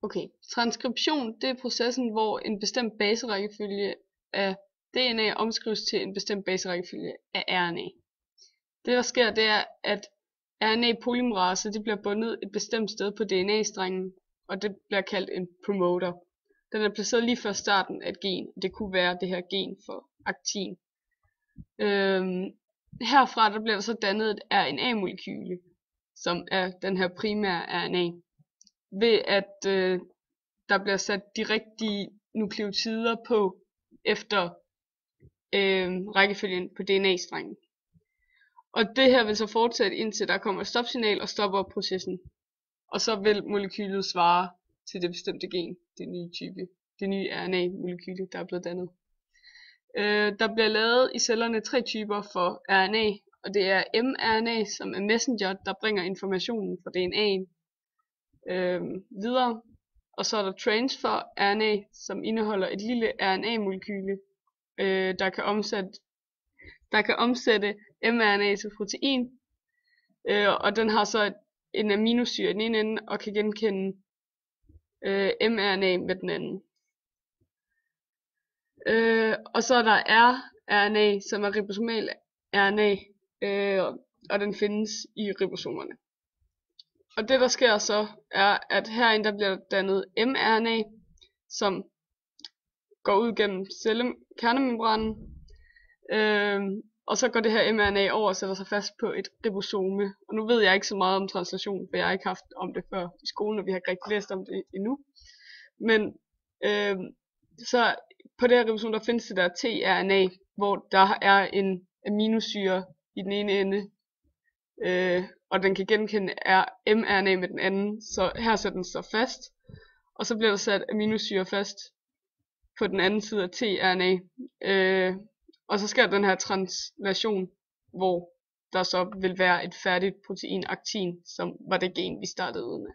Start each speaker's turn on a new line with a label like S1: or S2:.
S1: Okay, transkription, det er processen, hvor en bestemt baserækkefølge af DNA omskrives til en bestemt baserækkefølge af RNA. Det der sker, det er, at RNA-polymerase det bliver bundet et bestemt sted på DNA-strengen, og det bliver kaldt en promoter. Den er placeret lige før starten af et gen. Det kunne være det her gen for aktin. Herfra der bliver der så dannet et RNA-molekyle, som er den her primære RNA. Ved at der bliver sat de rigtige nukleotider på efter rækkefølgen på DNA-strengen. Og det her vil så fortsætte indtil der kommer et stopsignal og stopper processen. Og så vil molekylet svare til det bestemte gen, det nye RNA-molekyle, der er blevet dannet. Der bliver lavet i cellerne 3 typer for RNA, og det er mRNA, som er messenger, der bringer informationen fra DNA'en videre. Og så er der transfer RNA, som indeholder et lille RNA-molekyle, der kan omsætte mRNA til protein, og den har så en aminosyre i den ene ende, og kan genkende mRNA med den anden. Og så er der rRNA, som er ribosomal RNA, og den findes i ribosomerne. Og det der sker så, er at herinde der bliver dannet mRNA, som går ud gennem kernemembranen, og så går det her mRNA over og sætter sig fast på et ribosome. Og nu ved jeg ikke så meget om translation, for jeg har ikke haft om det før i skolen, og vi har ikke rigtig læst om det endnu. Men så på det her ribosome, der findes det der tRNA, hvor der er en aminosyre i den ene ende, og den kan genkende mRNA med den anden, så her sætter den sig fast, og så bliver der sat aminosyre fast på den anden side af tRNA, og så sker den her translation, hvor der så vil være et færdigt protein aktin, som var det gen vi startede ud med.